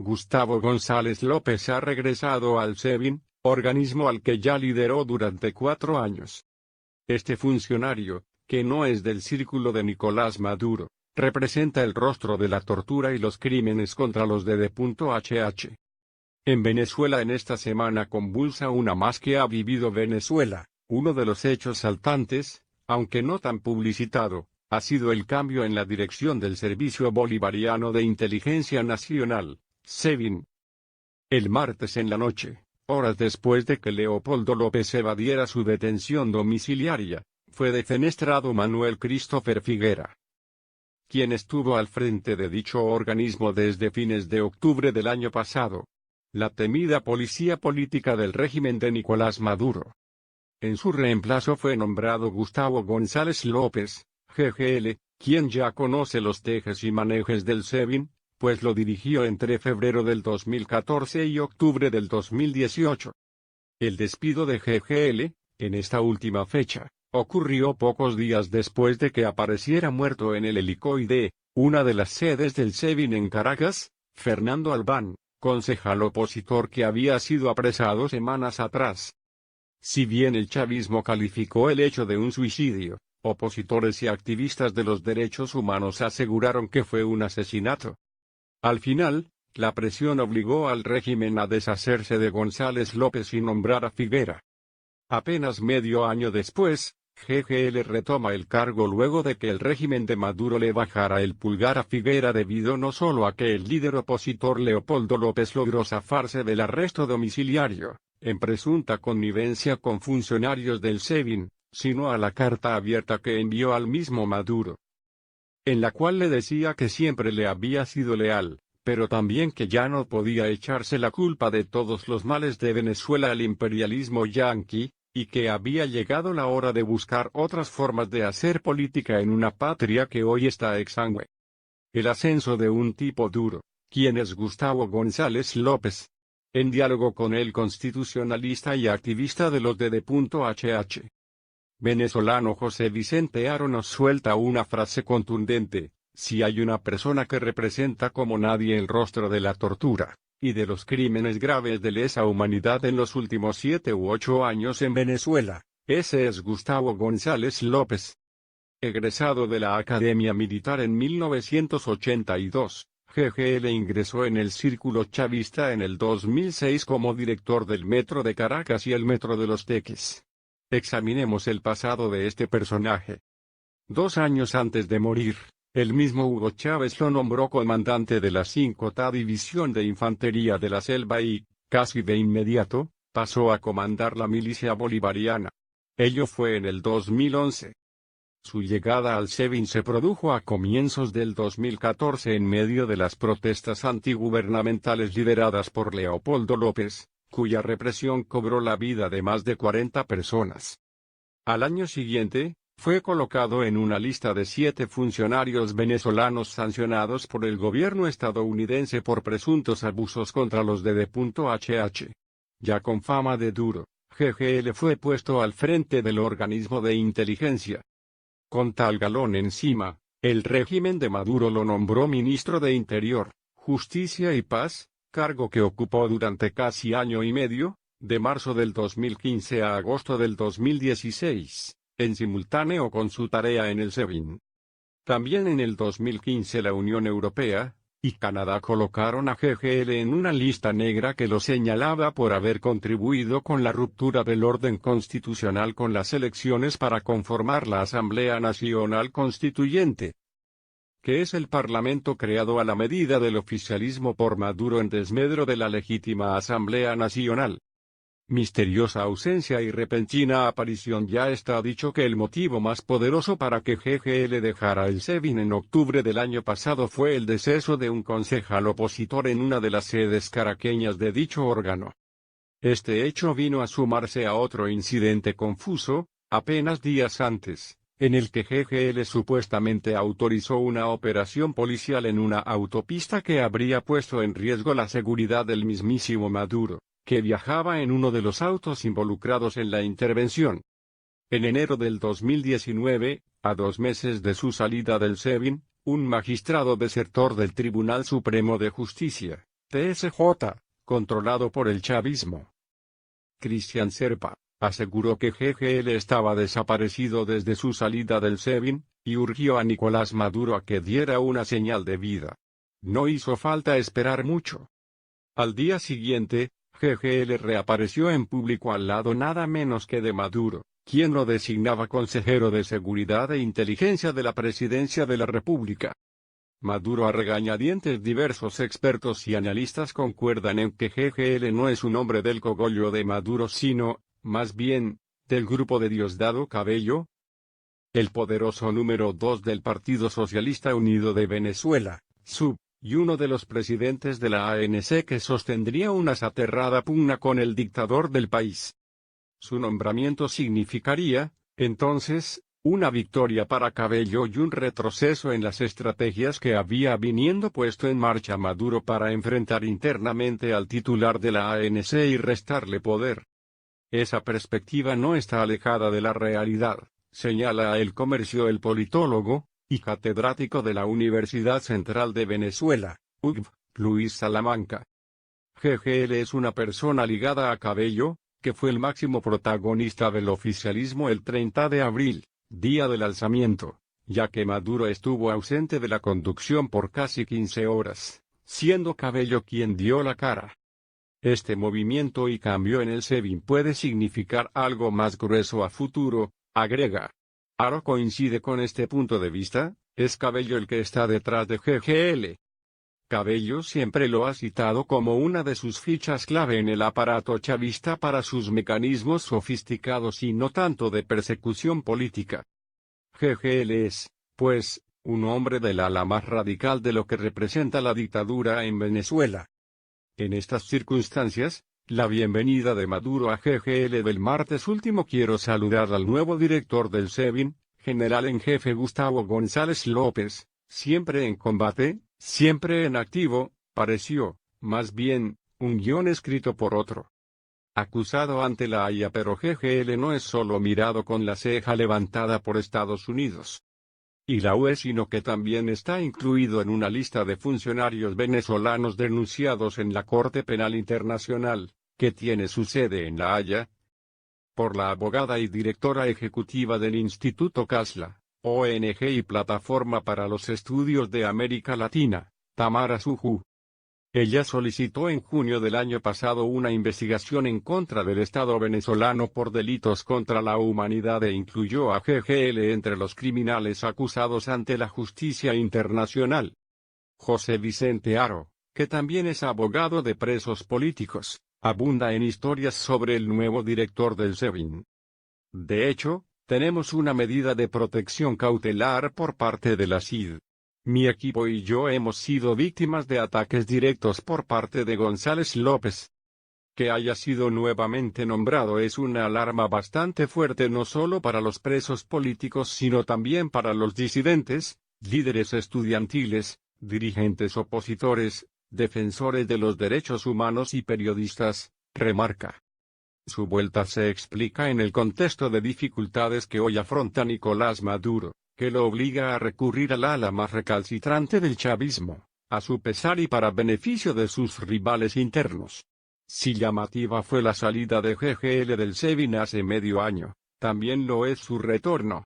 Gustavo González López ha regresado al SEBIN, organismo al que ya lideró durante 4 años. Este funcionario, que no es del círculo de Nicolás Maduro, representa el rostro de la tortura y los crímenes contra los de D.H.H. En Venezuela en esta semana convulsa una más que ha vivido Venezuela. Uno de los hechos saltantes, aunque no tan publicitado, ha sido el cambio en la dirección del Servicio Bolivariano de Inteligencia Nacional, SEBIN. El martes en la noche, horas después de que Leopoldo López evadiera su detención domiciliaria, fue defenestrado Manuel Christopher Figuera, quien estuvo al frente de dicho organismo desde fines de octubre del año pasado. La temida policía política del régimen de Nicolás Maduro. En su reemplazo fue nombrado Gustavo González López, GGL, quien ya conoce los tejes y manejes del SEBIN, pues lo dirigió entre febrero del 2014 y octubre del 2018. El despido de GGL, en esta última fecha, ocurrió pocos días después de que apareciera muerto en el helicoide, una de las sedes del SEBIN en Caracas, Fernando Albán, concejal opositor que había sido apresado semanas atrás. Si bien el chavismo calificó el hecho de un suicidio, opositores y activistas de los derechos humanos aseguraron que fue un asesinato. Al final, la presión obligó al régimen a deshacerse de González López y nombrar a Figuera. Apenas medio año después, GGL retoma el cargo luego de que el régimen de Maduro le bajara el pulgar a Figuera debido no solo a que el líder opositor Leopoldo López logró zafarse del arresto domiciliario, en presunta connivencia con funcionarios del SEBIN, sino a la carta abierta que envió al mismo Maduro, en la cual le decía que siempre le había sido leal, pero también que ya no podía echarse la culpa de todos los males de Venezuela al imperialismo yanqui, y que había llegado la hora de buscar otras formas de hacer política en una patria que hoy está exangüe. El ascenso de un tipo duro, quien es Gustavo González López. En diálogo con el constitucionalista y activista de los de D.H.H. venezolano José Vicente Aro nos suelta una frase contundente: si hay una persona que representa como nadie el rostro de la tortura y de los crímenes graves de lesa humanidad en los últimos 7 u 8 años en Venezuela, ese es Gustavo González López. Egresado de la Academia Militar en 1982, GGL ingresó en el círculo chavista en el 2006 como director del Metro de Caracas y el Metro de los Teques. Examinemos el pasado de este personaje. 2 años antes de morir, el mismo Hugo Chávez lo nombró comandante de la 5ª División de Infantería de la Selva y, casi de inmediato, pasó a comandar la milicia bolivariana. Ello fue en el 2011. Su llegada al SEBIN se produjo a comienzos del 2014 en medio de las protestas antigubernamentales lideradas por Leopoldo López, cuya represión cobró la vida de más de 40 personas. Al año siguiente, fue colocado en una lista de 7 funcionarios venezolanos sancionados por el gobierno estadounidense por presuntos abusos contra los de D.H.H. Ya con fama de duro, GGL fue puesto al frente del organismo de inteligencia. Con tal galón encima, el régimen de Maduro lo nombró ministro de Interior, Justicia y Paz, cargo que ocupó durante casi año y medio, de marzo del 2015 a agosto del 2016. En simultáneo con su tarea en el SEBIN. También en el 2015 la Unión Europea y Canadá colocaron a GGL en una lista negra que lo señalaba por haber contribuido con la ruptura del orden constitucional con las elecciones para conformar la Asamblea Nacional Constituyente, que es el parlamento creado a la medida del oficialismo por Maduro en desmedro de la legítima Asamblea Nacional. Misteriosa ausencia y repentina aparición. Ya está dicho que el motivo más poderoso para que GGL dejara el SEBIN en octubre del año pasado fue el deceso de un concejal opositor en una de las sedes caraqueñas de dicho órgano. Este hecho vino a sumarse a otro incidente confuso, apenas días antes, en el que GGL supuestamente autorizó una operación policial en una autopista que habría puesto en riesgo la seguridad del mismísimo Maduro, que viajaba en uno de los autos involucrados en la intervención. En enero del 2019, a 2 meses de su salida del SEBIN, un magistrado desertor del Tribunal Supremo de Justicia, TSJ, controlado por el chavismo. Cristian Serpa aseguró que GGL estaba desaparecido desde su salida del SEBIN, y urgió a Nicolás Maduro a que diera una señal de vida. No hizo falta esperar mucho. Al día siguiente, GGL reapareció en público al lado nada menos que de Maduro, quien lo designaba consejero de Seguridad e Inteligencia de la Presidencia de la República. Maduro a regañadientes. Diversos expertos y analistas concuerdan en que GGL no es un hombre del cogollo de Maduro sino, más bien, del grupo de Diosdado Cabello, el poderoso número 2 del Partido Socialista Unido de Venezuela, SUV, y uno de los presidentes de la ANC que sostendría una aterrada pugna con el dictador del país. Su nombramiento significaría, entonces, una victoria para Cabello y un retroceso en las estrategias que había viniendo puesto en marcha Maduro para enfrentar internamente al titular de la ANC y restarle poder. Esa perspectiva no está alejada de la realidad, señala El Comercio el politólogo y catedrático de la Universidad Central de Venezuela, UCV, Luis Salamanca. GGL es una persona ligada a Cabello, que fue el máximo protagonista del oficialismo el 30 de abril, día del alzamiento, ya que Maduro estuvo ausente de la conducción por casi 15 horas, siendo Cabello quien dio la cara. Este movimiento y cambio en el SEBIN puede significar algo más grueso a futuro, agrega. Aro coincide con este punto de vista, es Cabello el que está detrás de GGL. Cabello siempre lo ha citado como una de sus fichas clave en el aparato chavista para sus mecanismos sofisticados y no tanto de persecución política. GGL es, pues, un hombre del ala más radical de lo que representa la dictadura en Venezuela. En estas circunstancias, la bienvenida de Maduro a GGL del martes último. Quiero saludar al nuevo director del SEBIN, general en jefe Gustavo González López, siempre en combate, siempre en activo, pareció, más bien, un guión escrito por otro. Acusado ante la Haya, pero GGL no es solo mirado con la ceja levantada por Estados Unidos y la UE, sino que también está incluido en una lista de funcionarios venezolanos denunciados en la Corte Penal Internacional, que tiene su sede en La Haya, por la abogada y directora ejecutiva del Instituto Casla, ONG y Plataforma para los Estudios de América Latina, Tamara Suju. Ella solicitó en junio del año pasado una investigación en contra del Estado venezolano por delitos contra la humanidad e incluyó a GGL entre los criminales acusados ante la justicia internacional. José Vicente Aro, que también es abogado de presos políticos, abunda en historias sobre el nuevo director del SEBIN. De hecho, tenemos una medida de protección cautelar por parte de la CID. Mi equipo y yo hemos sido víctimas de ataques directos por parte de González López. Que haya sido nuevamente nombrado es una alarma bastante fuerte no solo para los presos políticos sino también para los disidentes, líderes estudiantiles, dirigentes opositores, defensores de los derechos humanos y periodistas, remarca. Su vuelta se explica en el contexto de dificultades que hoy afronta Nicolás Maduro, que lo obliga a recurrir al ala más recalcitrante del chavismo, a su pesar y para beneficio de sus rivales internos. Si llamativa fue la salida de GGL del SEBIN hace medio año, también lo es su retorno.